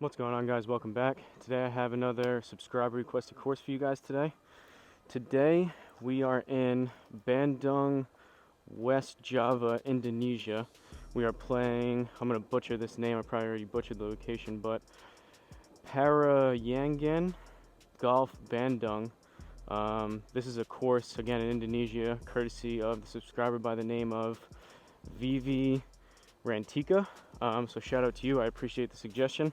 What's going on, guys? Welcome back. Today I have another subscriber requested course for you guys today. Today we are in Bandung, West Java, Indonesia. We are playing, I'm going to butcher this name, I probably already butchered the location, but Parahyangan Golf Bandung. This is a course, again, in Indonesia, courtesy of the subscriber by the name of Vivi Rantika. So shout out to you, I appreciate the suggestion.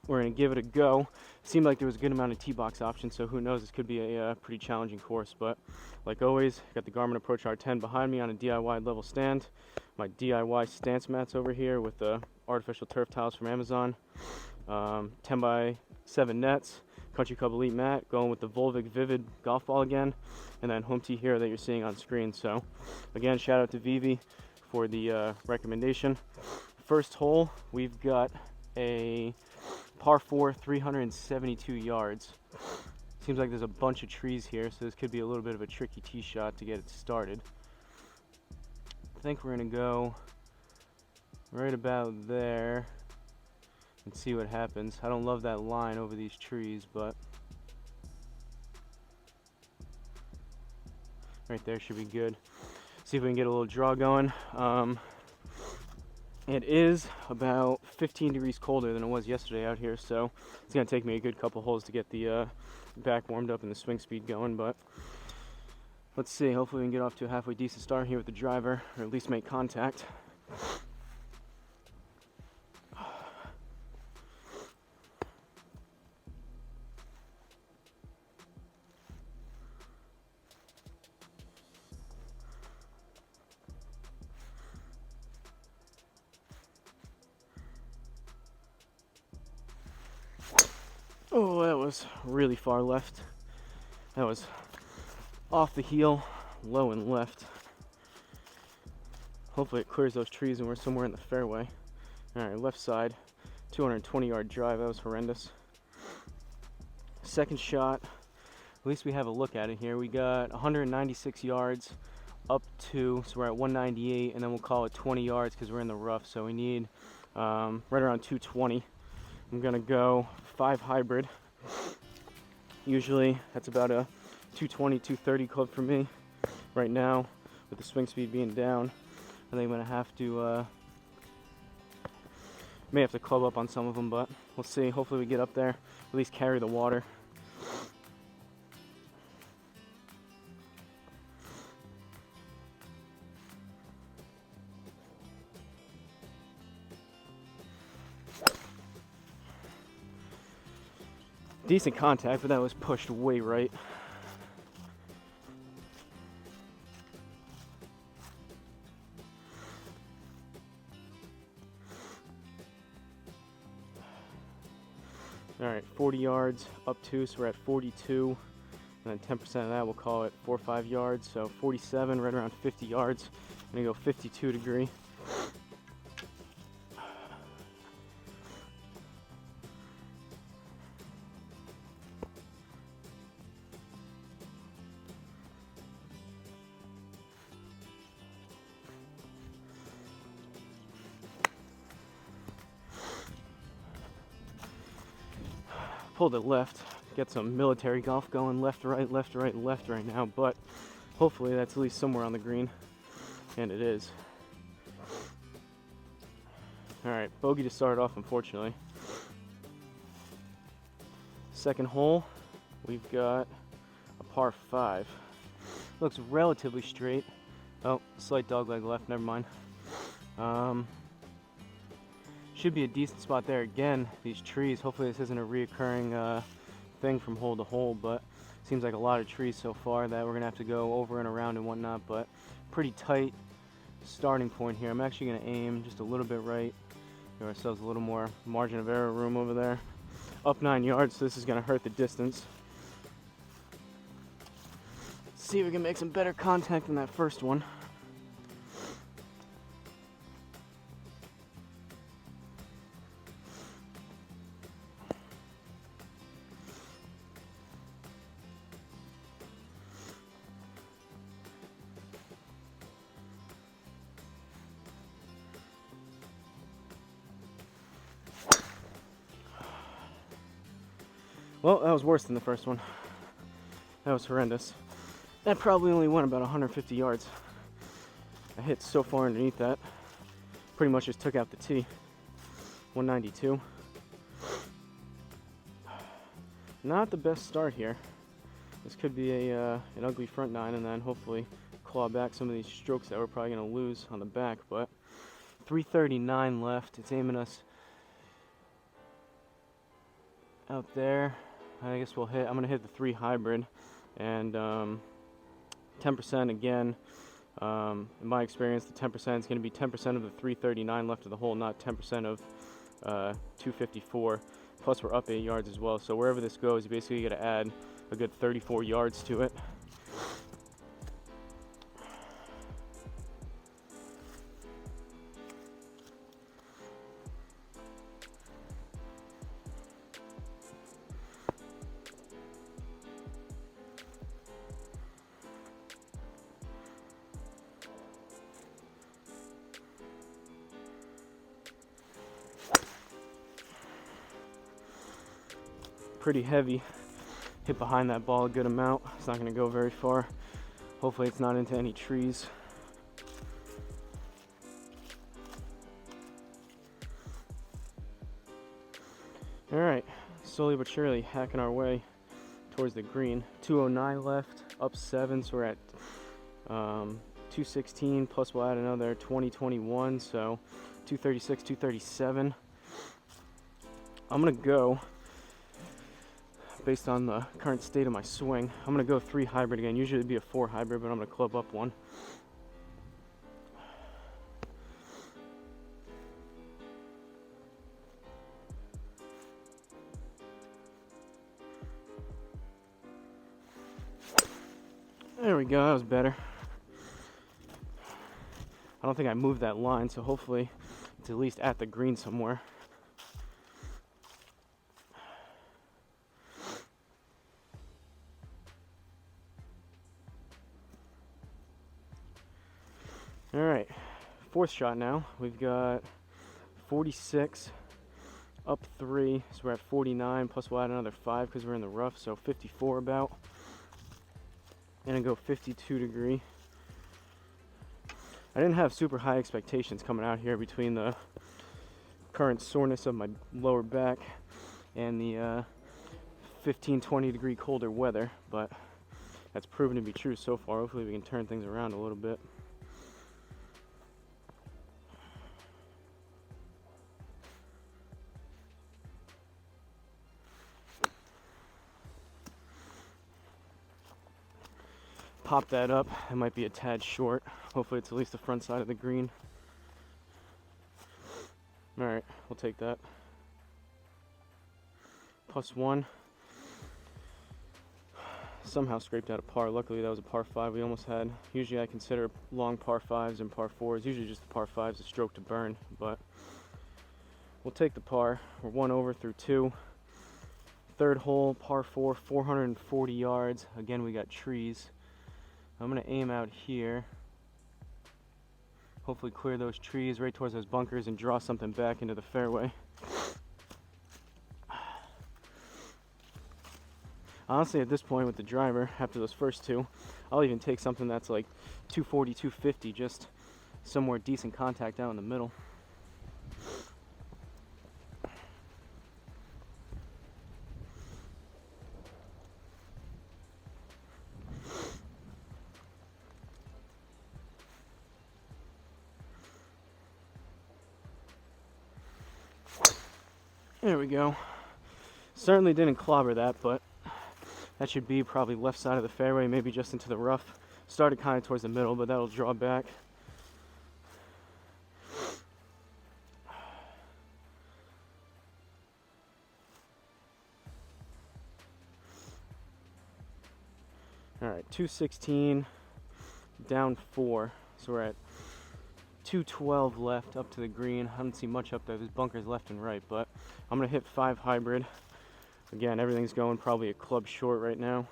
We're going to give it a go. Seemed like there was a good amount of tee box options, so who knows, this could be a pretty challenging course. But like always, got the Garmin Approach R10 behind me on a DIY level stand. My DIY stance mats over here with the artificial turf tiles from Amazon. 10 by 7 nets, Country Club Elite mat, going with the Volvic Vivid golf ball again, and then home tee here that you're seeing on screen. So again, shout out to Vivi for the recommendation. First hole, we've got a par 4, 372 yards. Seems like there's a bunch of trees here, so this could be a little bit of a tricky tee shot to get it started. I think we're gonna go right about there and see what happens. I don't love that line over these trees, but right there should be good. See if we can get a little draw going. It is about 15 degrees colder than it was yesterday out here, so it's going to take me a good couple holes to get the back warmed up and the swing speed going, but let's see. Hopefully we can get off to a halfway decent start here with the driver, or at least make contact. Oh, that was really far left. That was off the heel, low and left. Hopefully it clears those trees and we're somewhere in the fairway. Alright, left side, 220-yard drive. That was horrendous. Second shot, at least we have a look at it here. We got 196 yards up to, so we're at 198, and then we'll call it 20 yards because we're in the rough, so we need right around 220. I'm gonna go 5 hybrid. Usually that's about a 220, 230 club for me. Right now, with the swing speed being down, I think I'm gonna have to may have to club up on some of them, but we'll see. Hopefully we get up there, at least carry the water. Decent contact, but that was pushed way right. All right, 40 yards up to, so we're at 42, and then 10% of that, we'll call it 4 or 5 yards, so 47, right around 50 yards. I'm gonna go 52 degree. Pulled it left, get some military golf going, left, right, left, right, left right now, but hopefully that's at least somewhere on the green, and it is. Alright, bogey to start off, unfortunately. Second hole, we've got a par 5. Looks relatively straight. Oh, slight dogleg left, never mind. Should be a decent spot there. Again, these trees, hopefully this isn't a reoccurring thing from hole to hole, but seems like a lot of trees so far that we're gonna have to go over and around and whatnot, but pretty tight starting point here. I'm actually gonna aim just a little bit right, give ourselves a little more margin of error room over there. Up 9 yards, so this is gonna hurt the distance. See if we can make some better contact than that first one. Well, that was worse than the first one. That was horrendous. That probably only went about 150 yards. I hit so far underneath that. Pretty much just took out the tee. 192. Not the best start here. This could be an ugly front nine, and then hopefully claw back some of these strokes that we're probably going to lose on the back. But 339 left. It's aiming us out there. I guess we'll hit. I'm going to hit the 3 hybrid, and 10% again. In my experience, the 10% is going to be 10% of the 339 left of the hole, not 10% of 254. Plus, we're up 8 yards as well. So wherever this goes, you basically got to add a good 34 yards to it. Pretty heavy. Hit behind that ball a good amount. It's not going to go very far. Hopefully it's not into any trees. Alright, slowly but surely hacking our way towards the green. 209 left, up 7, so we're at 216, plus we'll add another 20, 21, so 236, 237. I'm going to go, based on the current state of my swing, I'm going to go 3 hybrid again. Usually it'd be a 4 hybrid, but I'm going to club up 1. There we go, that was better. I don't think I moved that line, so hopefully it's at least at the green somewhere. All right, 4th shot now. We've got 46, up 3, so we're at 49, plus we'll add another 5 because we're in the rough, so 54 about. And then go 52 degree. I didn't have super high expectations coming out here between the current soreness of my lower back and the 15-20 degree colder weather, but that's proven to be true so far. Hopefully we can turn things around a little bit. Pop that up. It might be a tad short. Hopefully it's at least the front side of the green. Alright, we'll take that. +1. Somehow scraped out a par. Luckily that was a par 5 we almost had. Usually I consider long par 5s and par 4s. Usually just the par 5s a stroke to burn, but we'll take the par. We're 1 over through 2. 3rd hole, par 4, 440 yards. Again, we got trees. I'm going to aim out here. Hopefully clear those trees right towards those bunkers and draw something back into the fairway. Honestly, at this point with the driver, after those first 2, I'll even take something that's like 240, 250, just somewhere decent contact out in the middle. There we go. Certainly didn't clobber that, but that should be probably left side of the fairway, maybe just into the rough. Started kind of towards the middle, but that'll draw back. All right, 216, down 4. So we're at 212 left up to the green. I don't see much up there. There's bunkers left and right, but I'm gonna hit 5 hybrid. Again, everything's going probably a club short right now.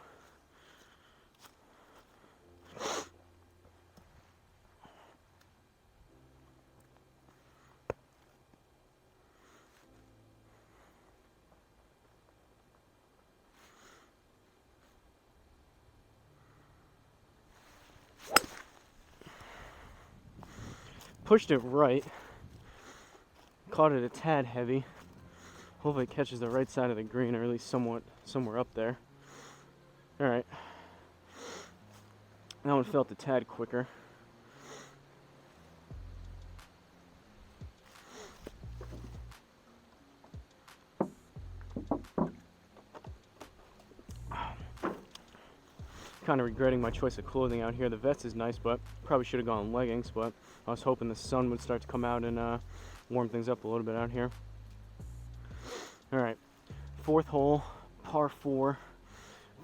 Pushed it right. Caught it a tad heavy. Hopefully it catches the right side of the green, or at least somewhere up there. Alright. That one felt a tad quicker. Kind of regretting my choice of clothing out here. The vest is nice, but probably should have gone leggings, but I was hoping the sun would start to come out and warm things up a little bit out here. Alright, fourth hole, par 4,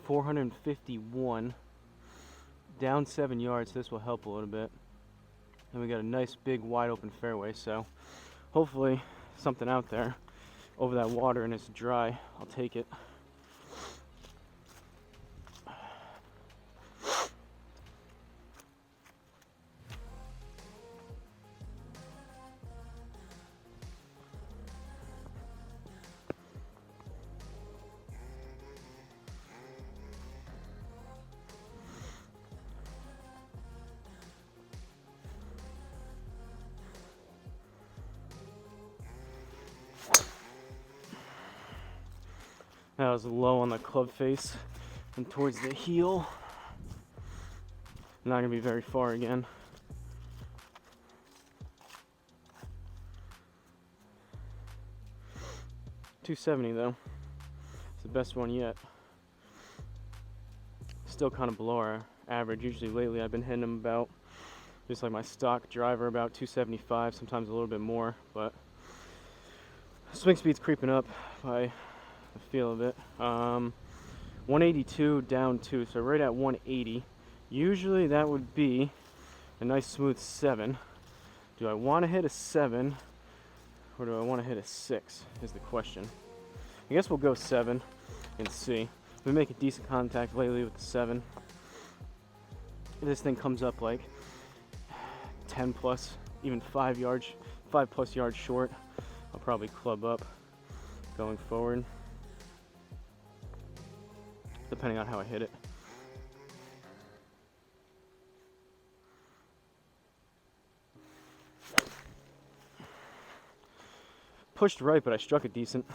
451, down 7 yards. This will help a little bit. And we got a nice big wide open fairway, so hopefully something out there over that water and it's dry. I'll take it. That was low on the club face and towards the heel. Not gonna be very far again. .270 though. It's the best one yet. Still kind of below our average. Usually lately I've been hitting them about, just like my stock driver, about 275, sometimes a little bit more, but swing speed's creeping up by the feel of it. 182 down 2, so right at 180. Usually that would be a nice smooth 7. Do I want to hit a 7 or do I want to hit a 6 is the question. I guess we'll go 7 and see. We've been making decent contact lately with the 7. If this thing comes up like 10 plus, even 5 plus yards short, I'll probably club up going forward, depending on how I hit it. Pushed right, but I struck it decent.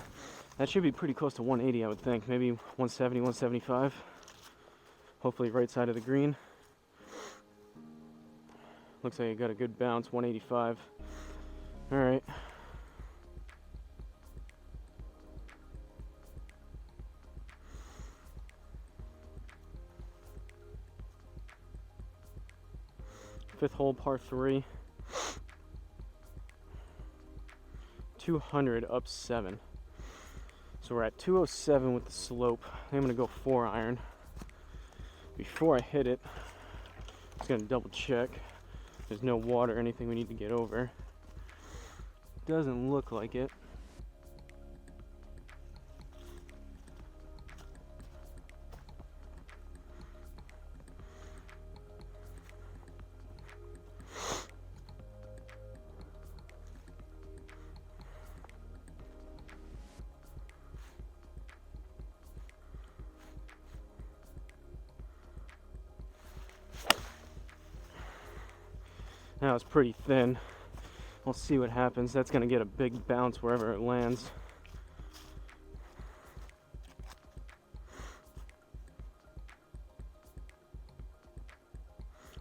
That should be pretty close to 180, I would think. Maybe 170, 175. Hopefully right side of the green. Looks like I got a good bounce, 185. All right. Fifth hole, par 3. 200 up 7. So we're at 207 with the slope. I'm gonna go 4-iron. Before I hit it, I'm just gonna double check. There's no water or anything we need to get over. Doesn't look like it. Now it's pretty thin. We'll see what happens. That's going to get a big bounce wherever it lands.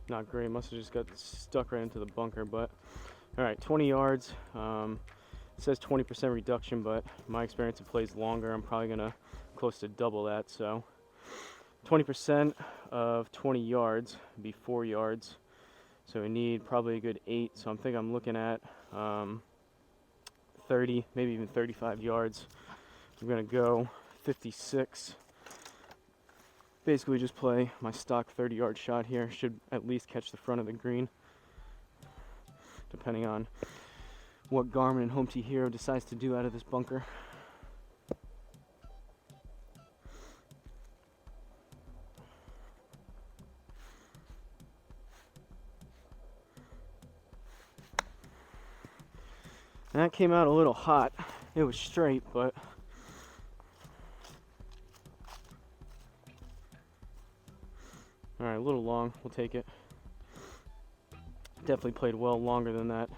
Not great. Must have just got stuck right into the bunker. But all right, 20 yards. It says 20% reduction, but in my experience, it plays longer. I'm probably going to close to double that. So 20% of 20 yards would be 4 yards. So we need probably a good 8. So I think I'm looking at 30, maybe even 35 yards. I'm gonna go 56. Basically just play my stock 30-yard shot here. Should at least catch the front of the green, depending on what Garmin and Home T Hero decides to do out of this bunker. And that came out a little hot. It was straight, but all right, a little long. We'll take it. Definitely played well longer than that.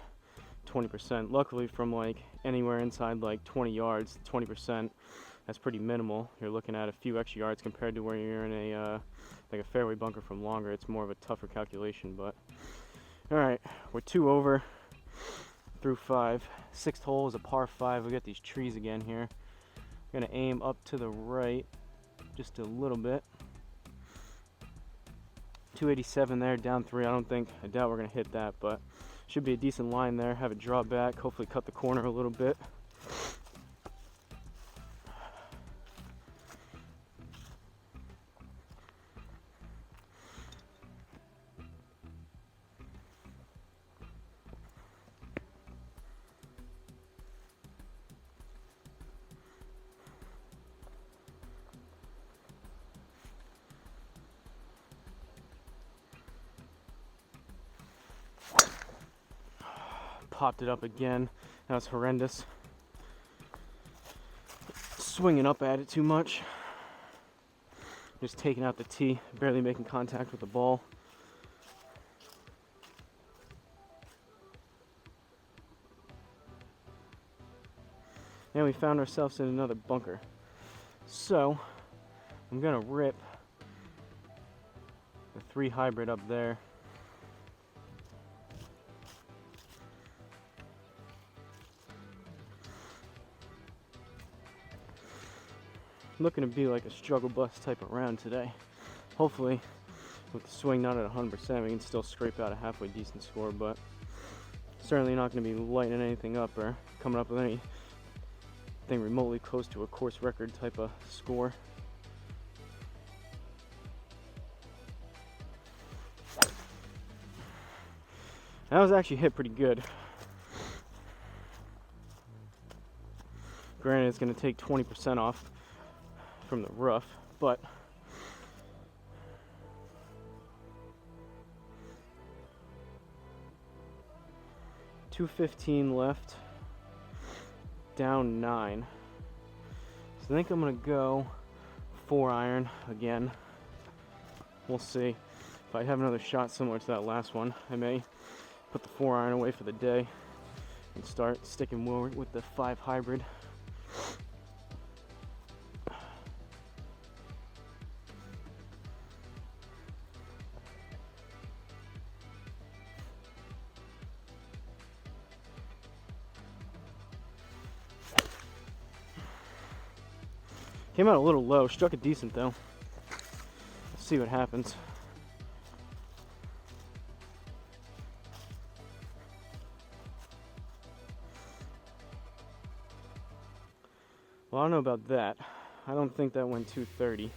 20%. Luckily, from like anywhere inside like 20 yards, 20%, that's pretty minimal. You're looking at a few extra yards compared to where you're in a like a fairway bunker from longer. It's more of a tougher calculation, but all right, we're 2 over through 5. 6th hole is a par 5. We got these trees again here. I'm gonna aim up to the right just a little bit. 287 there, down 3. I doubt we're gonna hit that, but should be a decent line there. Have it draw back, hopefully cut the corner a little bit. Popped it up again. That was horrendous. Swinging up at it too much. Just taking out the tee, barely making contact with the ball. And we found ourselves in another bunker. So, I'm gonna rip the 3 hybrid up there. Looking to be like a struggle bus type of round today. Hopefully, with the swing not at 100%, we can still scrape out a halfway decent score, but certainly not going to be lighting anything up or coming up with anything remotely close to a course record type of score. That was actually hit pretty good. Granted, it's going to take 20% off from the rough, but .215 left, down 9. So I think I'm gonna go 4-iron again. We'll see. If I have another shot similar to that last one, I may put the 4-iron away for the day and start sticking more with the 5 hybrid. Came out a little low, struck it decent though. Let's see what happens. Well, I don't know about that. I don't think that went 230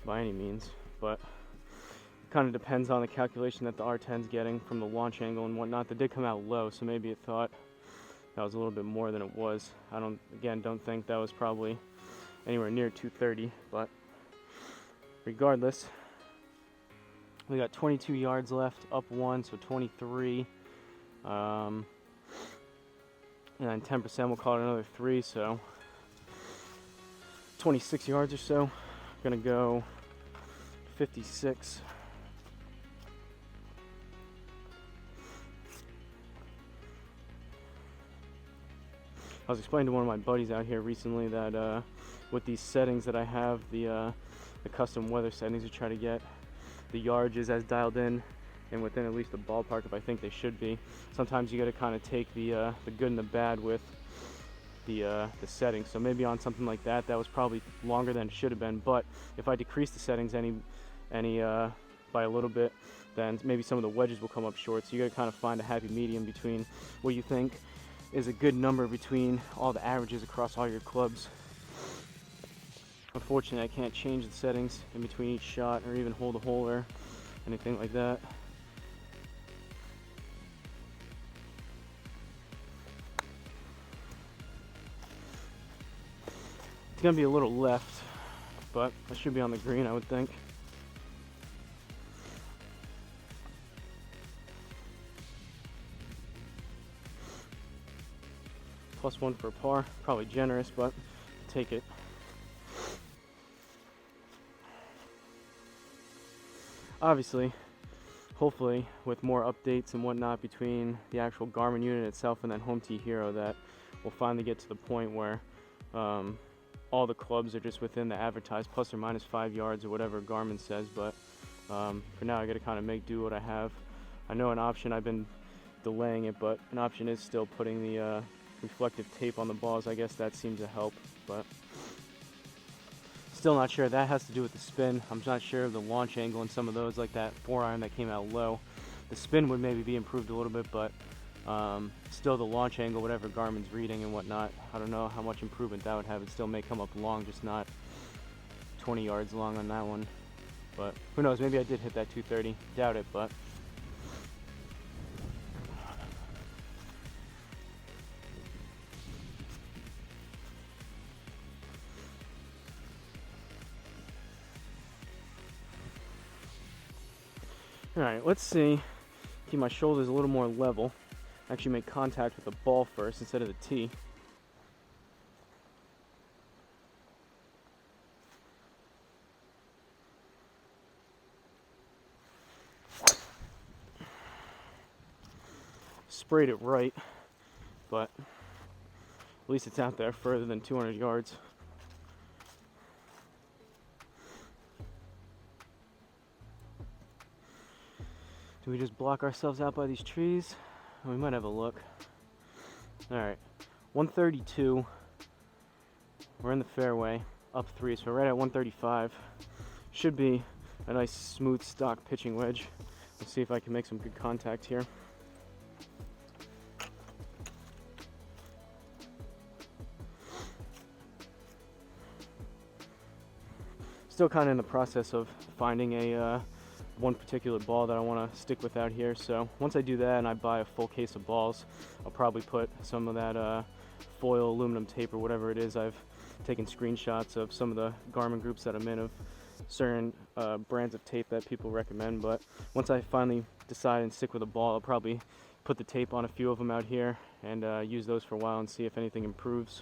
by any means, but it kind of depends on the calculation that the R10's getting from the launch angle and whatnot. That did come out low, so maybe it thought that was a little bit more than it was. I don't think that was probably anywhere near 230, but regardless, we got 22 yards left, up 1, so 23, and then 10%, we'll call it another 3, so 26 yards or so. Gonna go 56. I was explaining to one of my buddies out here recently that with these settings that I have, the custom weather settings to try to get the yardages as dialed in and within at least the ballpark if I think they should be. Sometimes you got to kind of take the good and the bad with the settings. So maybe on something like that, that was probably longer than it should have been. But if I decrease the settings any by a little bit, then maybe some of the wedges will come up short. So you got to kind of find a happy medium between what you think is a good number between all the averages across all your clubs. Unfortunately, I can't change the settings in between each shot or even hold a hole or anything like that. It's gonna be a little left, but I should be on the green, I would think. +1 for a par, probably generous, but I'll take it. Obviously, hopefully with more updates and whatnot between the actual Garmin unit itself and then Home T Hero, that we'll finally get to the point where all the clubs are just within the advertised plus or minus 5 yards or whatever Garmin says. But for now I gotta kind of make do what I have. I know an option, I've been delaying it, but an option is still putting the reflective tape on the balls. I guess that seems to help, but still not sure. That has to do with the spin. I'm not sure of the launch angle and some of those, like that 4-iron that came out low. The spin would maybe be improved a little bit, but still the launch angle, whatever Garmin's reading and whatnot, I don't know how much improvement that would have. It still may come up long, just not 20 yards long on that one. But who knows, maybe I did hit that 230. Doubt it, but alright, let's see. Keep my shoulders a little more level. Actually make contact with the ball first instead of the tee. Sprayed it right, but at least it's out there further than 200 yards. Do we just block ourselves out by these trees? We might have a look. Alright, 132. We're in the fairway, up 3, so we're right at 135. Should be a nice smooth stock pitching wedge. Let's see if I can make some good contact here. Still kind of in the process of finding a one particular ball that I want to stick with out here. So once I do that and I buy a full case of balls, I'll probably put some of that foil aluminum tape or whatever it is. I've taken screenshots of some of the Garmin groups that I'm in of certain brands of tape that people recommend. But once I finally decide and stick with a ball, I'll probably put the tape on a few of them out here and use those for a while and see if anything improves.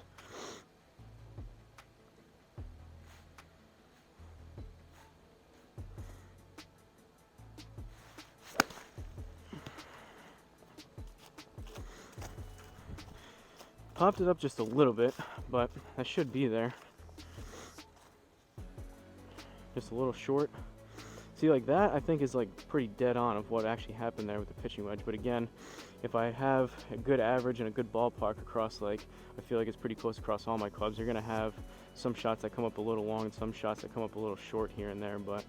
Popped it up just a little bit, but that should be there. Just a little short. See, like that I think is like pretty dead on of what actually happened there with the pitching wedge. But again, if I have a good average and a good ballpark across, like I feel like it's pretty close across all my clubs, you're gonna have some shots that come up a little long and some shots that come up a little short here and there. But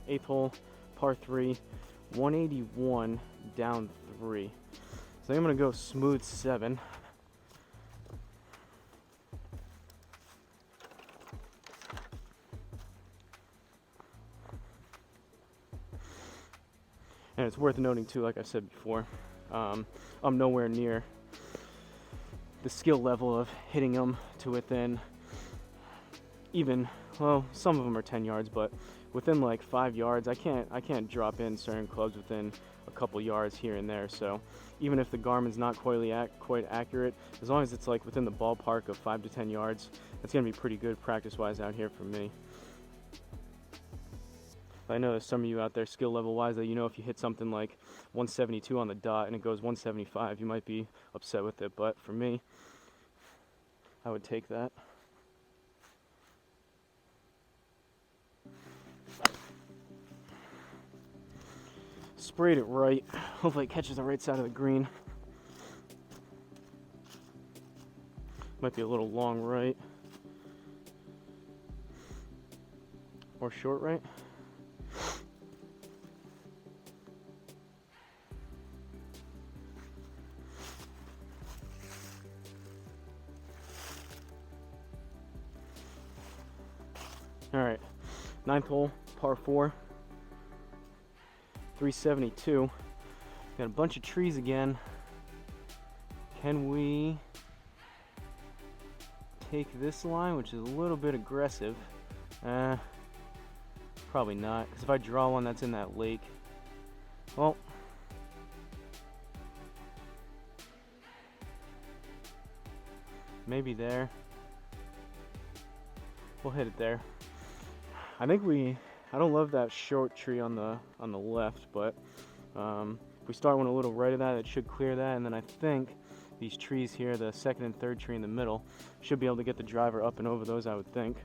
8th hole, par 3, 181 down 3. So I'm gonna go smooth 7. And it's worth noting too, like I said before, I'm nowhere near the skill level of hitting them to within even, well, some of them are 10 yards, but within like 5 yards, I can't drop in certain clubs within a couple yards here and there. So even if the Garmin's not quite accurate, as long as it's like within the ballpark of 5 to 10 yards, that's gonna be pretty good practice-wise out here for me. I know there's some of you out there skill level wise that, you know, if you hit something like 172 on the dot and it goes 175, you might be upset with it, but for me, I would take that. Sprayed it right. Hopefully it catches the right side of the green. Might be a little long right. Or short right. Alright, 9th hole, par 4, 372. Got a bunch of trees again. Can we take this line, which is a little bit aggressive? Probably not, because if I draw one that's in that lake, well, maybe there. We'll hit it there. I think I don't love that short tree on the left, but if we start one a little right of that, it should clear that, and then I think these trees here, the second and third tree in the middle, should be able to get the driver up and over those, I would think.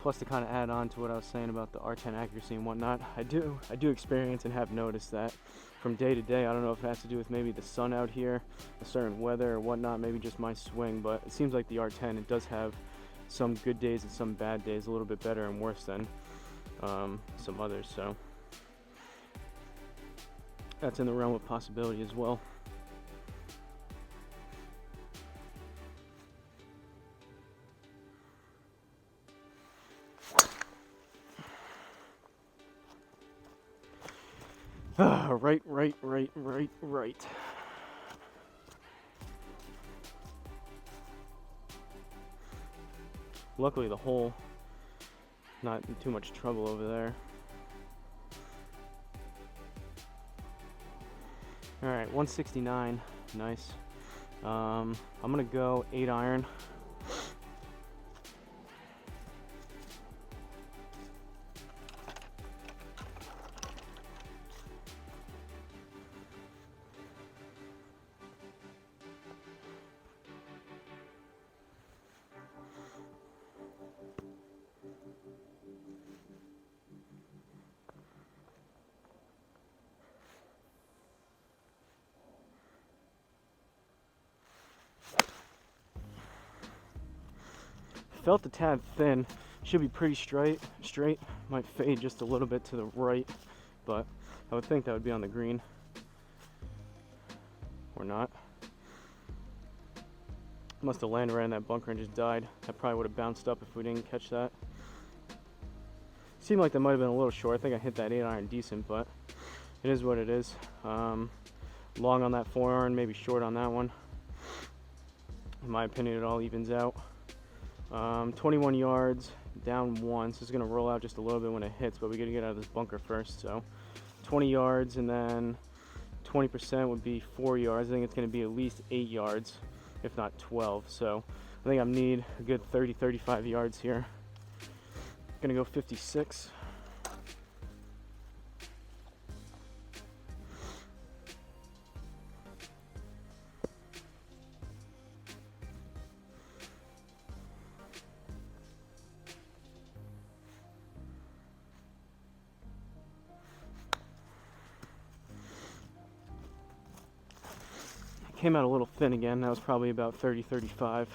Plus, to kind of add on to what I was saying about the R10 accuracy and whatnot, I do experience and have noticed that from day to day. I don't know if it has to do with maybe the sun out here, a certain weather or whatnot, maybe just my swing, but it seems like the R10, it does have some good days and some bad days, a little bit better and worse than some others. So that's in the realm of possibility as well. Right. Luckily the hole, not in too much trouble over there. Alright, 169, nice. I'm gonna go 8 iron. Felt a tad thin. Should be pretty straight. Might fade just a little bit to the right, but I would think that would be on the green. Or not. Must have landed right in that bunker and just died. That probably would have bounced up if we didn't catch that. Seemed like that might have been a little short. I think I hit that 8 iron decent, but it is what it is. Long on that 4 iron, maybe short on that one. In my opinion, it all evens out. 21 yards, down 1, so it's going to roll out just a little bit when it hits, but we got to get out of this bunker first. So 20 yards, and then 20% would be 4 yards. I think it's going to be at least 8 yards, if not 12. So I think I need a good 30-35 yards here. Going to go 56. Came out a little thin again. That was probably about 30-35.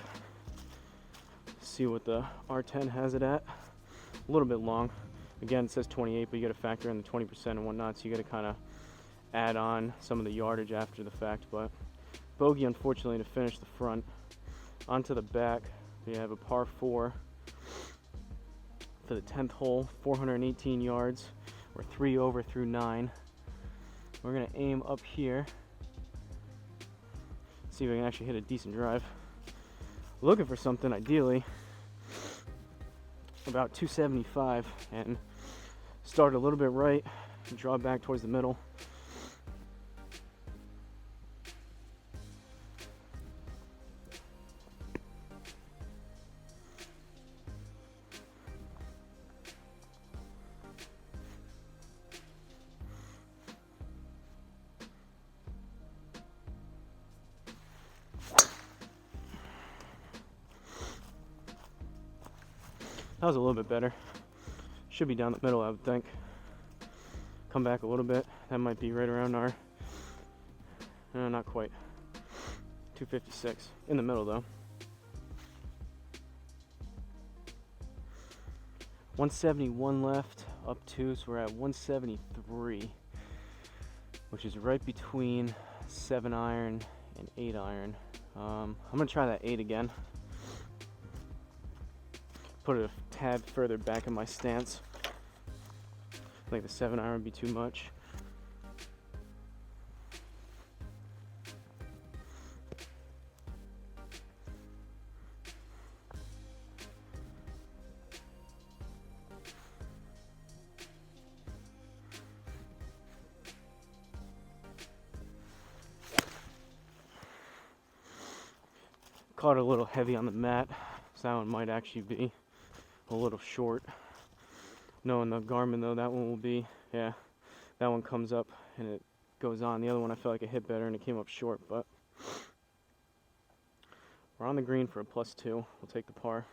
See what the R10 has it at. A little bit long. Again, it says 28, but you got to factor in the 20% and whatnot, so you got to kind of add on some of the yardage after the fact. But bogey, unfortunately, to finish the front. Onto the back, we have a par 4 for the 10th hole, 418 yards. We're 3 over through 9. We're gonna aim up here. See if I can actually hit a decent drive. Looking for something ideally about 275 and start a little bit right and draw back towards the middle. That was a little bit better. Should be down the middle, I would think. Come back a little bit. That might be right around our, no, not quite. 256. In the middle though. 171 left, up 2, so we're at 173, which is right between 7 iron and 8 iron. I'm gonna try that 8 again. Put it a tad further back in my stance. I think the 7 iron would be too much. caught it a little heavy on the mat, so that one might actually be a little short. Knowing the Garmin though, that one will be, yeah, that one comes up and it goes on. The other one I felt like it hit better and it came up short, but we're on the green for a +2. We'll take the par.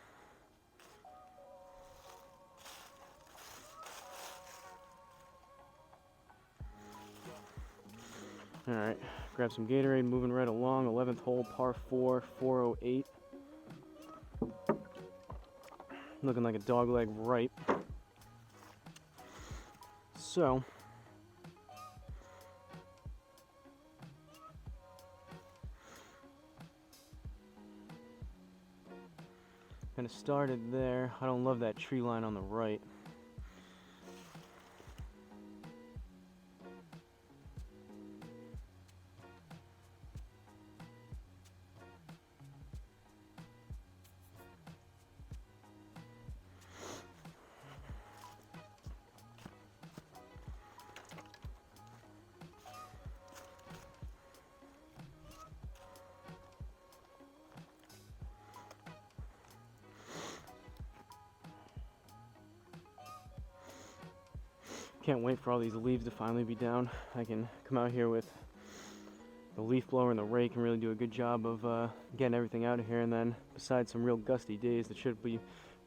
Alright, grab some Gatorade, moving right along. 11th hole, par 4, 408. Looking like a dogleg right. So, kind of started there. I don't love that tree line on the right. Can't wait for all these leaves to finally be down. I can come out here with the leaf blower and the rake and really do a good job of getting everything out of here. And then besides some real gusty days, that should be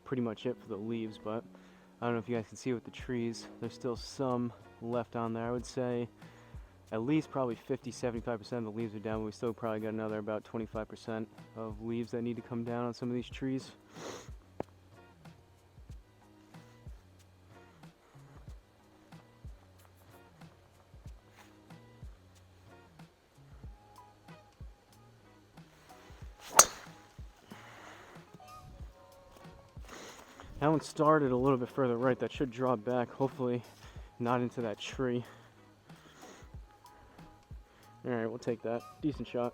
pretty much it for the leaves. But I don't know if you guys can see with the trees, there's still some left on there. I would say at least probably 50-75% of the leaves are down, but we still probably got another about 25% of leaves that need to come down on some of these trees. That one started a little bit further right. That should draw back, hopefully not into that tree. Alright, we'll take that. Decent shot.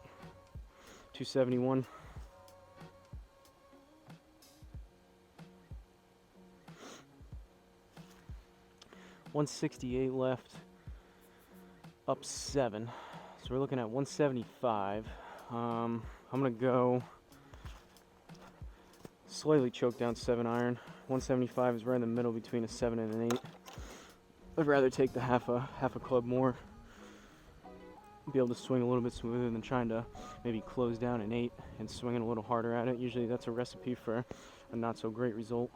271. $168 left. Up 7. So we're looking at 175. I'm going to go slightly choke down 7-iron. 175 is right in the middle between a 7 and an 8. I'd rather take the half a club more. Be able to swing a little bit smoother than trying to maybe close down an 8 and swinging a little harder at it. Usually that's a recipe for a not so great result.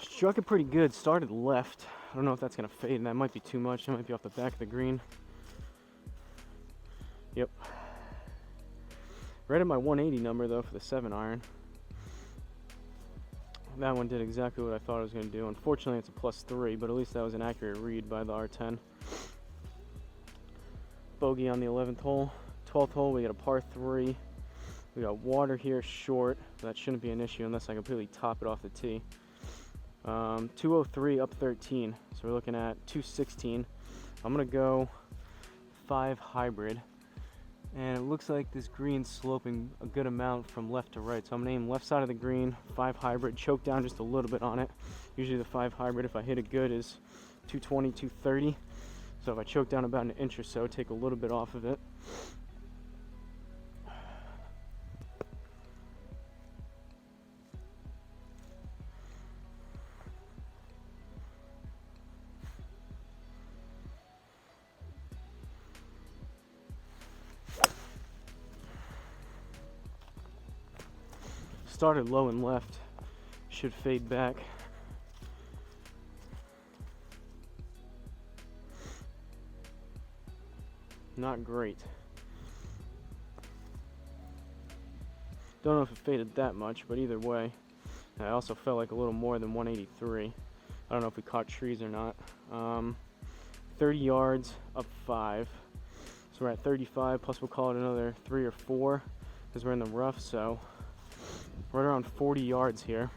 Struck it pretty good, started left. I don't know if that's gonna fade, and that might be too much. It might be off the back of the green. Yep. Right at my 180 number though for the 7-iron. That one did exactly what I thought it was gonna do. Unfortunately it's a +3, but at least that was an accurate read by the R10. Bogey on the 11th hole. 12th hole we got a par 3. We got water here short. That shouldn't be an issue unless I completely top it off the tee. 203 up 13, so we're looking at 216. I'm gonna go 5 hybrid, and it looks like this green's sloping a good amount from left to right, so I'm gonna aim left side of the green, 5 hybrid, choke down just a little bit on it. Usually the 5 hybrid, if I hit it good, is 220, 230, so if I choke down about an inch or so, take a little bit off of it. Started low and left, should fade back. Not great. Don't know if it faded that much, but either way, I also felt like a little more than 183. I don't know if we caught trees or not. 30 yards, up 5. So we're at 35, plus we'll call it another 3 or 4 because we're in the rough, so right around 40 yards here.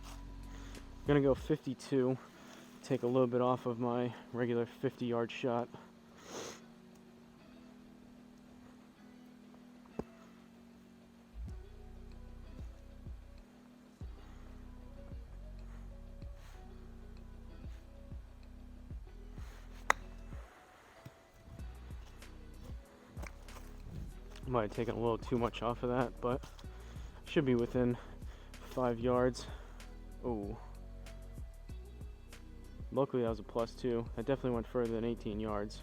I'm gonna go 52, take a little bit off of my regular 50-yard shot. Might have taken a little too much off of that, but should be within 5 yards. Oh, luckily that was a +2. That definitely went further than 18 yards.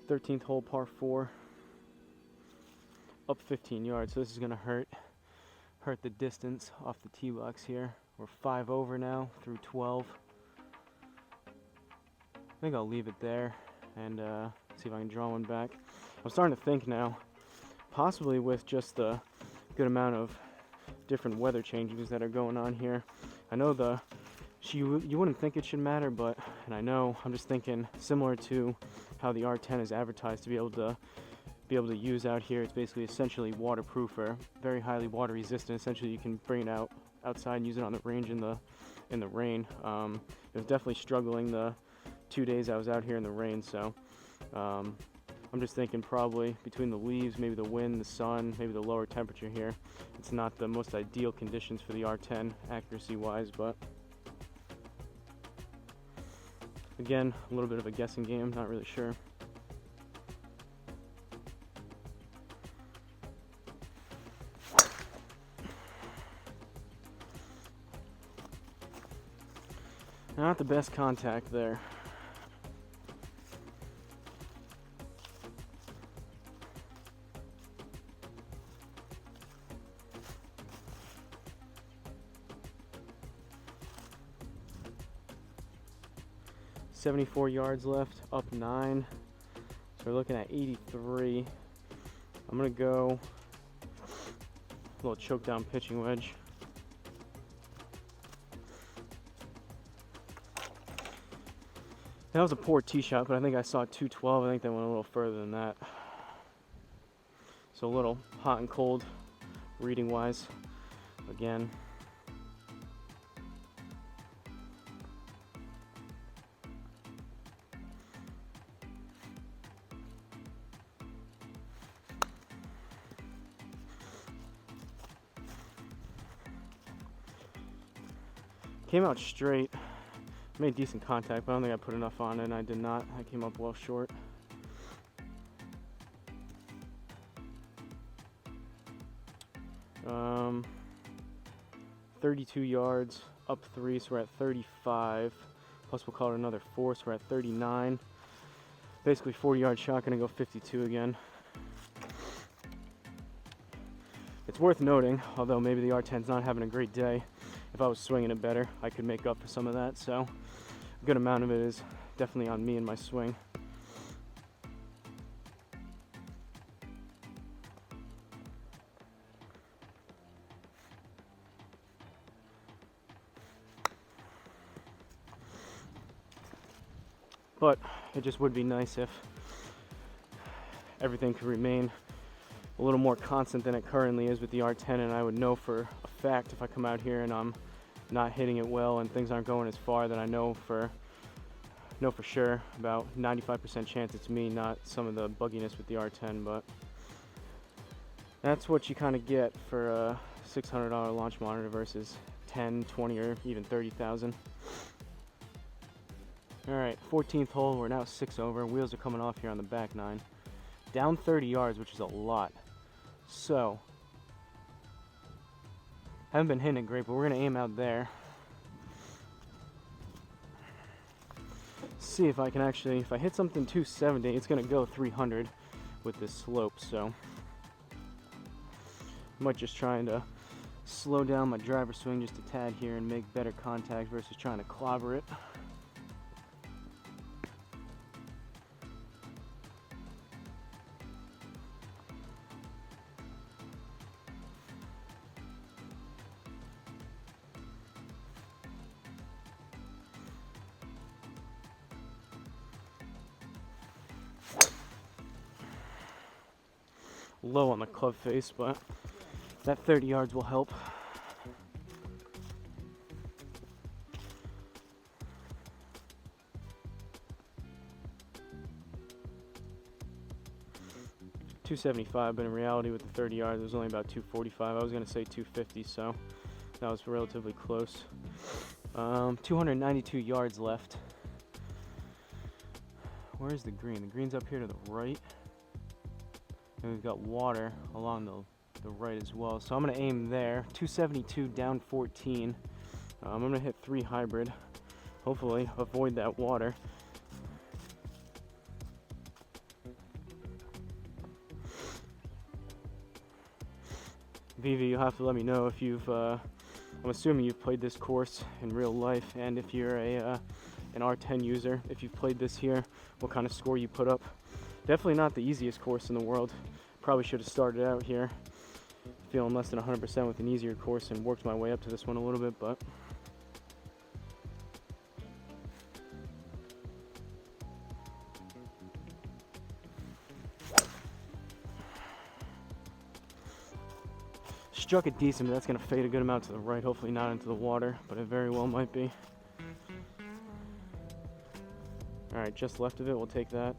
Thirteenth hole, par 4, up 15 yards. So this is gonna hurt the distance off the tee box here. We're 5 over now through 12. I think I'll leave it there and see if I can draw one back. I'm starting to think now, possibly with just the good amount of different weather changes that are going on here. I know you wouldn't think it should matter, but, and I know, I'm just thinking similar to how the R10 is advertised to be able to use out here. It's basically essentially waterproof or very highly water resistant. Essentially, you can bring it outside and use it on the range in the rain. It was definitely struggling the 2 days I was out here in the rain, so I'm just thinking probably between the leaves, maybe the wind, the sun, maybe the lower temperature here, it's not the most ideal conditions for the R10 accuracy wise, but again, a little bit of a guessing game, not really sure. Not the best contact there. $74 yards left, up 9. So we're looking at 83. I'm gonna go a little choke down pitching wedge. That was a poor tee shot, but I think I saw 212. I think they went a little further than that. So a little hot and cold reading wise again. Came out straight. Made decent contact, but I don't think I put enough on it, and I did not. I came up well short. Um, 32 yards, up 3, so we're at 35. Plus we'll call it another 4, so we're at 39. Basically 40-yard shot, gonna go 52 again. It's worth noting, although maybe the R10's not having a great day, if I was swinging it better, I could make up for some of that, so a good amount of it is definitely on me and my swing. But it just would be nice if everything could remain a little more constant than it currently is with the R10, and I would know for a fact if I come out here and I'm not hitting it well and things aren't going as far, that I know for sure about 95% chance it's me, not some of the bugginess with the R10. But that's what you kind of get for a $600 launch monitor versus 10, 20, or even 30,000. All right, 14th hole. We're now 6 over. Wheels are coming off here on the back 9. Down 30 yards, which is a lot. So, haven't been hitting it great, but we're gonna aim out there. See if I can actually, if I hit something 270, it's gonna go 300 with this slope. So, I might just trying to slow down my driver swing just a tad here and make better contact versus trying to clobber it. Low on the club face, but that 30 yards will help. $275, but in reality with the 30 yards it was only about $245. I was gonna say $250, so that was relatively close. 292 yards left. where's the green? The green's up here to the right. And we've got water along the right as well. So I'm gonna aim there. 272 down 14. I'm gonna hit 3 hybrid. Hopefully avoid that water. Vivi, you'll have to let me know if you've, I'm assuming you've played this course in real life, and if you're an R10 user, if you've played this here, what kind of score you put up. Definitely not the easiest course in the world. Probably should have started out here feeling less than 100% with an easier course and worked my way up to this one a little bit, but struck it decent, but that's going to fade a good amount to the right. Hopefully not into the water, but it very well might be. Alright, just left of it. We'll take that.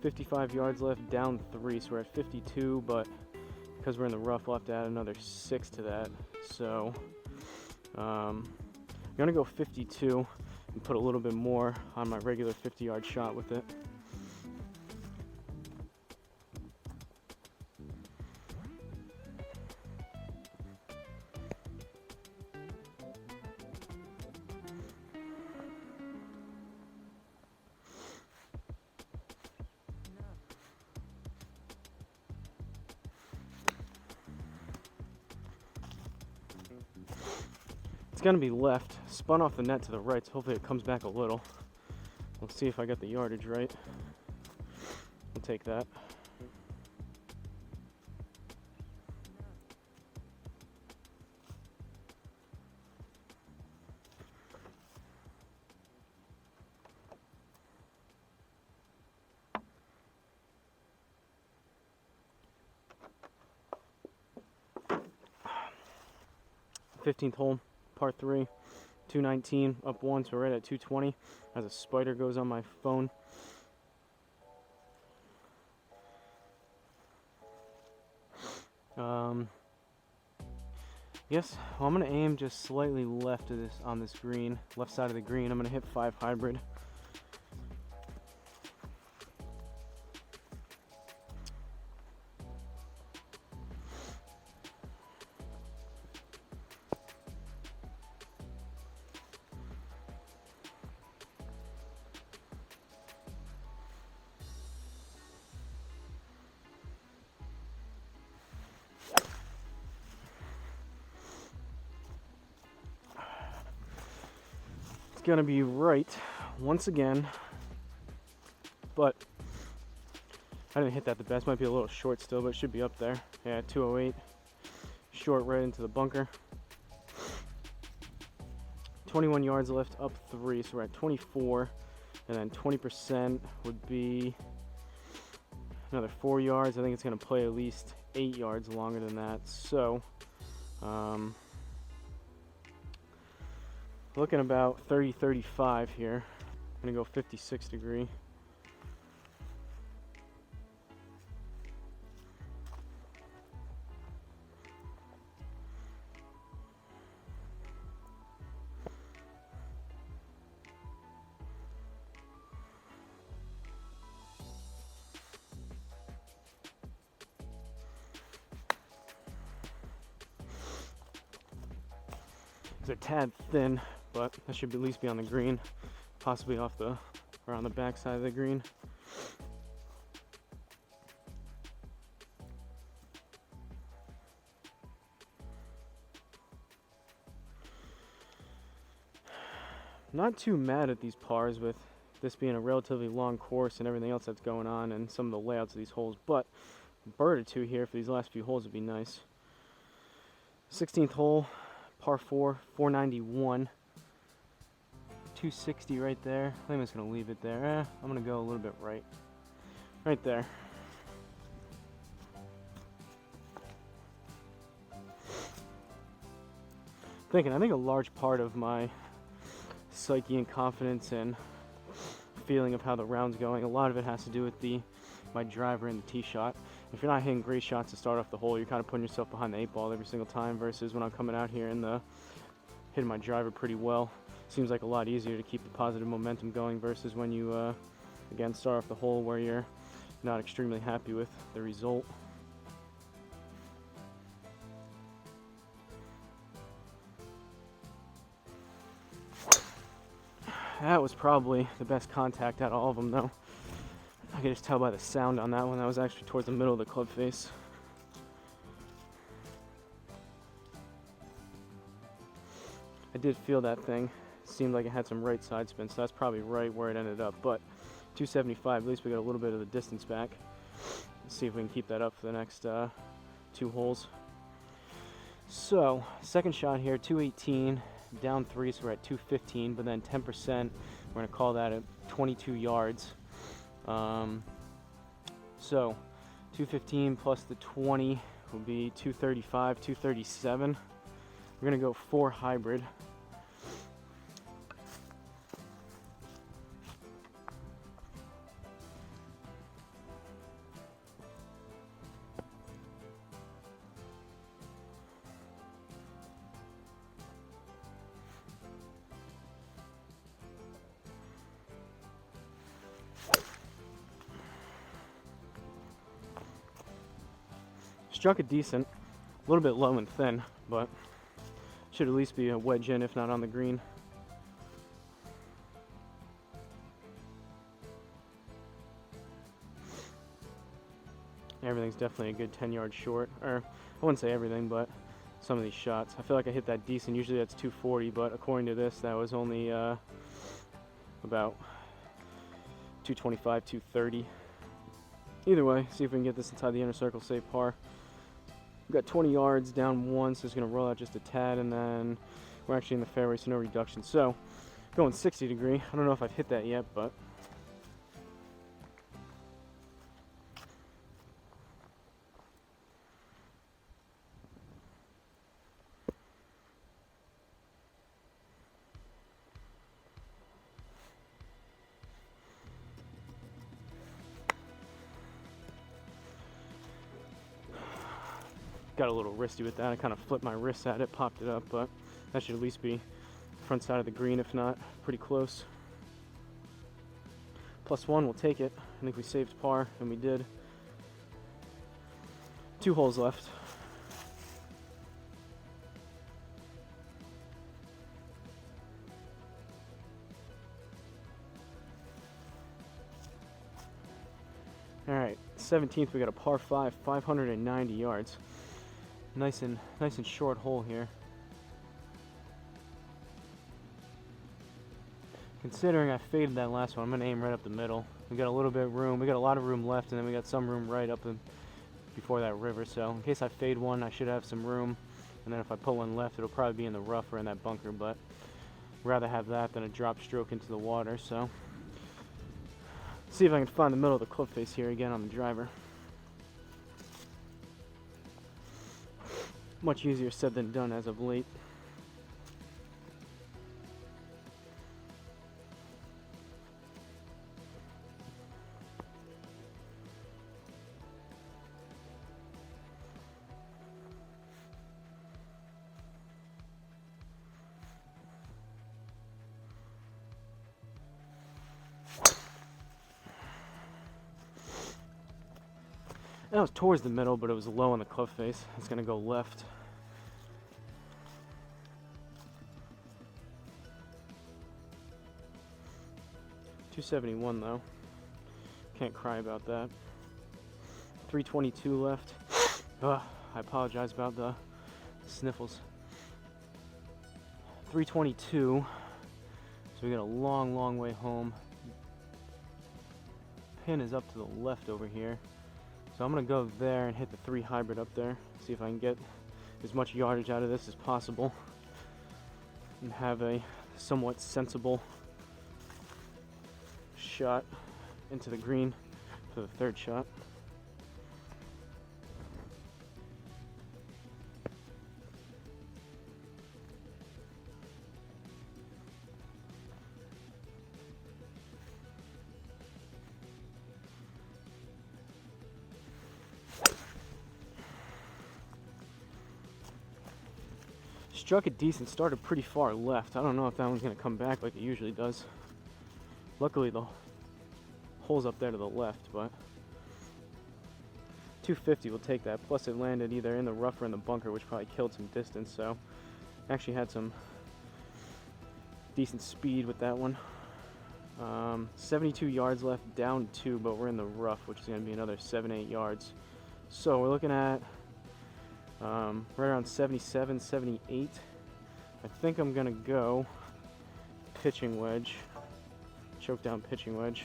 $55 yards left, down 3, so we're at 52, but because we're in the rough, we'll have to add another 6 to that. So I'm going to go 52 and put a little bit more on my regular 50-yard shot with it. It's going to be left, spun off the net to the right, so hopefully it comes back a little. We'll see if I got the yardage right. We'll take that. Fifteenth hole. Par 3, 219, up 1, so we're right at 220. As a spider goes on my phone. Yes, well, I'm going to aim just slightly left of this on this green, left side of the green. I'm going to hit 5 hybrid. It's gonna be right once again, but I didn't hit that the best. Might be a little short still, but it should be up there. Yeah, 208. Short right into the bunker. 21 yards left, up 3, so we're at 24, and then 20% would be another 4 yards. I think it's gonna play at least 8 yards longer than that. So looking about 30-35 here. I'm gonna go 56 degree. It's a tad thin, but that should at least be on the green, possibly off the or on the back side of the green. Not too mad at these pars with this being a relatively long course and everything else that's going on and some of the layouts of these holes, but a bird or two here for these last few holes would be nice. 16th hole, par 4, 491. 260 right there. I think I'm just going to leave it there. I'm going to go a little bit right. Right there. I think a large part of my psyche and confidence and feeling of how the round's going, a lot of it has to do with my driver and the tee shot. If you're not hitting great shots to start off the hole, you're kind of putting yourself behind the 8 ball every single time, versus when I'm coming out here in the hitting my driver pretty well. Seems like a lot easier to keep the positive momentum going versus when you, again, start off the hole where you're not extremely happy with the result. That was probably the best contact out of all of them, though. I could just tell by the sound on that one. That was actually towards the middle of the club face. I did feel that thing. Seemed like it had some right side spin, so that's probably right where it ended up. But 275, at least we got a little bit of the distance back. Let's see if we can keep that up for the next 2 holes. So, second shot here, 218, down 3, so we're at 215, but then 10%, we're going to call that at 22 yards. So, 215 plus the 20 will be 235, 237. We're going to go 4 hybrid. Struck it decent, a little bit low and thin, but should at least be a wedge in, if not on the green. Everything's definitely a good 10 yards short, or I wouldn't say everything, but some of these shots. I feel like I hit that decent. Usually that's 240, but according to this, that was only about 225, 230. Either way, see if we can get this inside the inner circle, save par. We've got 20 yards, down 1, so it's going to roll out just a tad, and then we're actually in the fairway, so no reduction. So, going 60 degree. I don't know if I've hit that yet, but got a little wristy with that. I kind of flipped my wrist at it, popped it up, but that should at least be front side of the green, if not pretty close. +1, we'll take it. I think we saved par, and we did. 2 holes left. All right, 17th, we got a par 5, 590 yards. Nice and short hole here. Considering I faded that last one, I'm gonna aim right up the middle. We got a little bit of room. We got a lot of room left, and then we got some room right up before that river. So in case I fade one, I should have some room. And then if I put one left, it'll probably be in the rough or in that bunker. But I'd rather have that than a drop stroke into the water. So see if I can find the middle of the club face here again on the driver. Much easier said than done as of late. That was towards the middle, but it was low on the club face. It's going to go left. .271 though. Can't cry about that. 322 left. Ugh, I apologize about the sniffles. 322. So we got a long way home. Pin is up to the left over here. So I'm going to go there and hit the 3 hybrid up there. See if I can get as much yardage out of this as possible. And have a somewhat sensible shot into the green for the 3rd shot. Struck a decent, started pretty far left. I don't know if that one's going to come back like it usually does. Luckily the hole's up there to the left, but 250 will take that. Plus it landed either in the rough or in the bunker, which probably killed some distance, so actually had some decent speed with that one. 72 yards left, down 2, but we're in the rough, which is going to be another 7-8 yards. So we're looking at right around 77, 78. I think I'm going to go pitching wedge, choke down pitching wedge.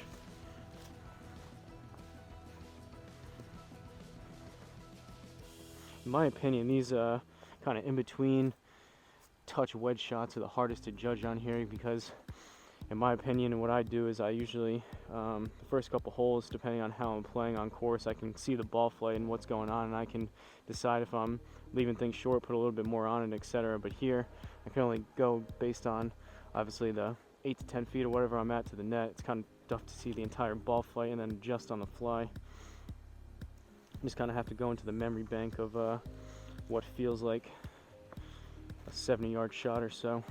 In my opinion, these kind of in-between touch wedge shots are the hardest to judge on here, because in my opinion, and what I do is I usually, the first couple holes, depending on how I'm playing on course, I can see the ball flight and what's going on, and I can decide if I'm leaving things short, put a little bit more on it, etc. But here, I can only go based on, obviously, the 8 to 10 feet or whatever I'm at to the net. It's kind of tough to see the entire ball flight and then adjust on the fly. Just kind of have to go into the memory bank of what feels like a 70-yard shot or so.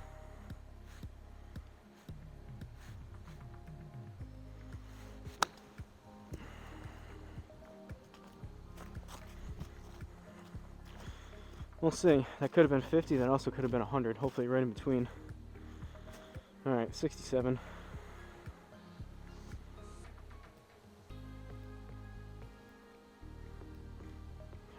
We'll see. That could have been 50, that also could have been 100. Hopefully right in between. Alright, 67.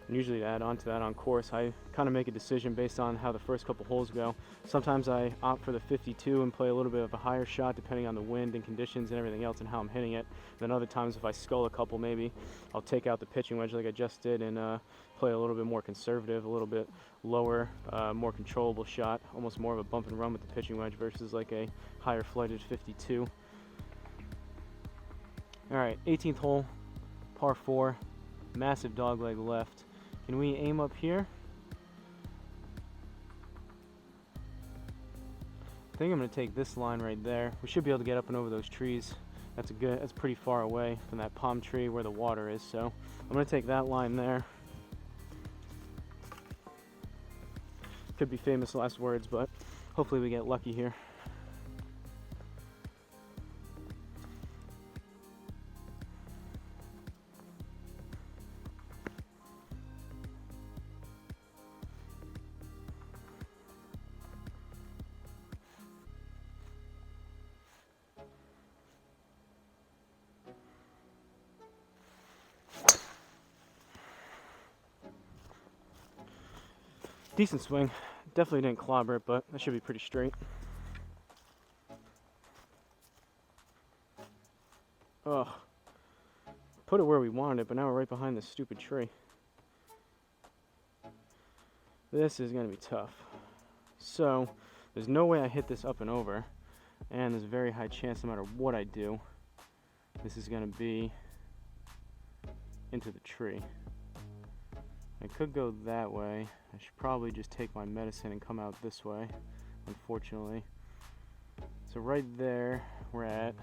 And usually to add on to that on course, I kind of make a decision based on how the first couple holes go. Sometimes I opt for the 52 and play a little bit of a higher shot depending on the wind and conditions and everything else and how I'm hitting it. Then other times if I scull a couple, maybe I'll take out the pitching wedge like I just did and play a little bit more conservative, a little bit lower, more controllable shot, almost more of a bump and run with the pitching wedge versus like a higher flighted 52. Alright, 18th hole, par 4, massive dogleg left. Can we aim up here? I think I'm going to take this line right there. We should be able to get up and over those trees. That's pretty far away from that palm tree where the water is, so I'm going to take that line there. Could be famous last words, but hopefully we get lucky here. Decent swing. Definitely didn't clobber it, but that should be pretty straight. Ugh. Put it where we wanted it, but now we're right behind this stupid tree. This is going to be tough. So, there's no way I hit this up and over, and there's a very high chance no matter what I do, this is going to be into the tree. I could go that way. I should probably just take my medicine and come out this way, unfortunately. So right there, we're at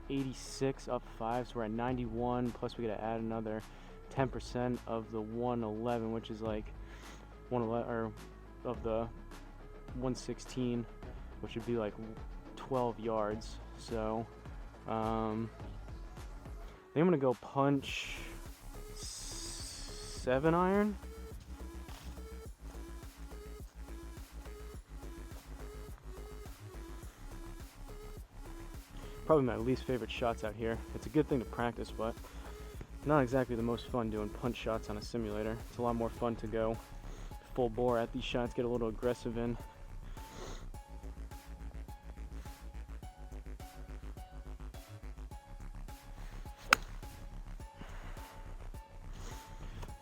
86 up 5, so we're at 91, plus we gotta add another 10% of the 111, which is like 111, or of the 116, which would be like 12 yards. So I think I'm gonna go punch 7 iron. Probably my least favorite shots out here. It's a good thing to practice, but not exactly the most fun doing punch shots on a simulator. It's a lot more fun to go full bore at these shots, get a little aggressive in.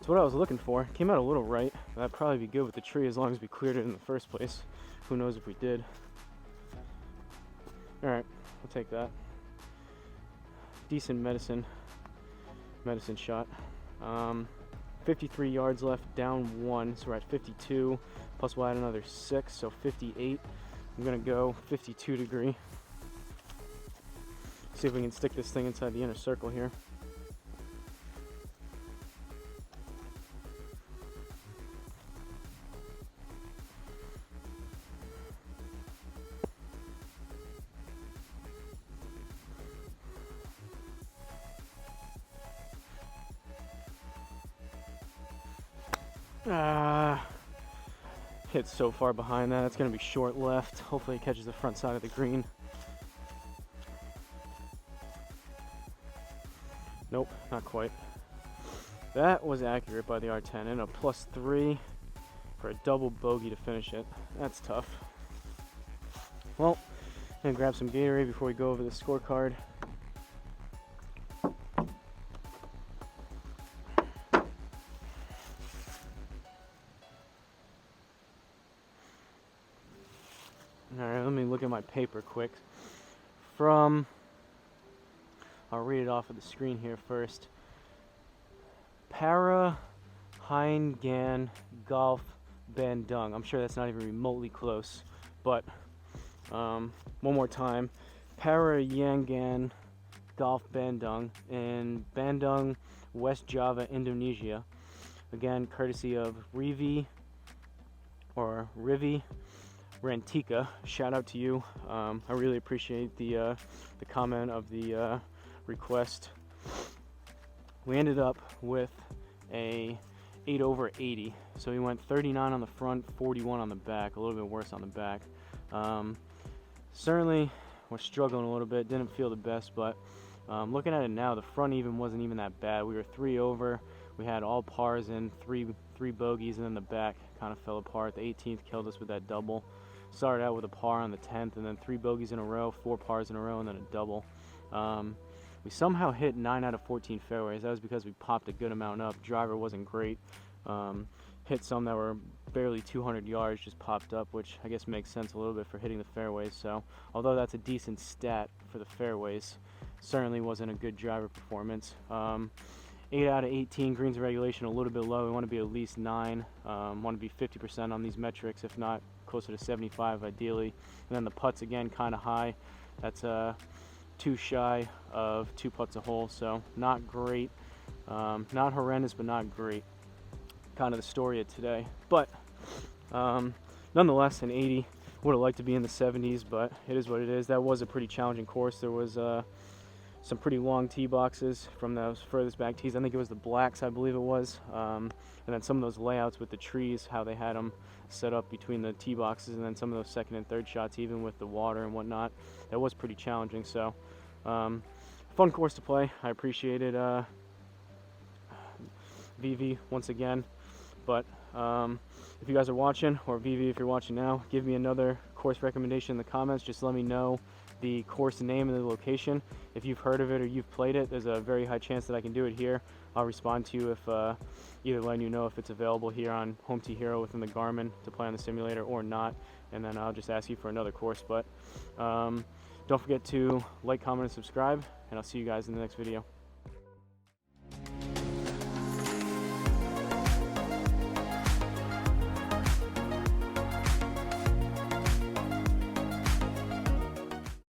What I was looking for. Came out a little right. That'd probably be good with the tree as long as we cleared it in the first place. Who knows if we did. Alright, we'll take that. Decent medicine shot. 53 yards left, down 1, so we're at 52. Plus we'll add another 6, so 58. I'm gonna go 52 degree. See if we can stick this thing inside the inner circle here. hit so far behind that. It's going to be short left. Hopefully it catches the front side of the green. Nope, not quite. That was accurate by the R10, and a +3 for a double bogey to finish it. That's tough. Well, I'm going to grab some Gatorade before we go over the scorecard. Alright, let me look at my paper quick. I'll read it off of the screen here first. Parahyangan Golf Bandung. I'm sure that's not even remotely close, but one more time. Parahyangan Golf Bandung in Bandung, West Java, Indonesia. Again, courtesy of Rivi Rantika. Shout out to you. I really appreciate the comment of the request. We ended up with a 8/80, so we went 39 on the front, 41 on the back, a little bit worse on the back. Certainly we're struggling a little bit, didn't feel the best, but looking at it now, the front even wasn't even that bad. We were 3 over, we had all pars in, three bogeys, and then the back kind of fell apart. The 18th killed us with that double. Started out with a par on the 10th, and then 3 bogeys in a row, 4 pars in a row, and then a double. We somehow hit 9 out of 14 fairways. That was because we popped a good amount up. Driver wasn't great. Hit some that were barely 200 yards, just popped up, which I guess makes sense a little bit for hitting the fairways. So although that's a decent stat for the fairways, certainly wasn't a good driver performance. 8 out of 18, greens in regulation a little bit low. We want to be at least 9. Want to be 50% on these metrics, if not closer to 75 ideally. And then the putts again kind of high. That's 2 shy of 2 putts a hole, so not great. Not horrendous, but not great. Kind of the story of today. But nonetheless, an 80. Would have liked to be in the 70s, but it is what it is. That was a pretty challenging course. There was some pretty long tee boxes from those furthest back tees. I think it was the blacks, I believe it was. And then some of those layouts with the trees, how they had them set up between the tee boxes, and then some of those second and third shots, even with the water and whatnot. That was pretty challenging. So fun course to play. I appreciated VV once again. But if you guys are watching, or VV if you're watching now, give me another course recommendation in the comments. Just let me know the course name and the location. If you've heard of it or you've played it, there's a very high chance that I can do it here. I'll respond to you if either letting you know if it's available here on Home T Hero within the Garmin to play on the simulator or not, and then I'll just ask you for another course. But don't forget to like, comment, and subscribe, and I'll see you guys in the next video.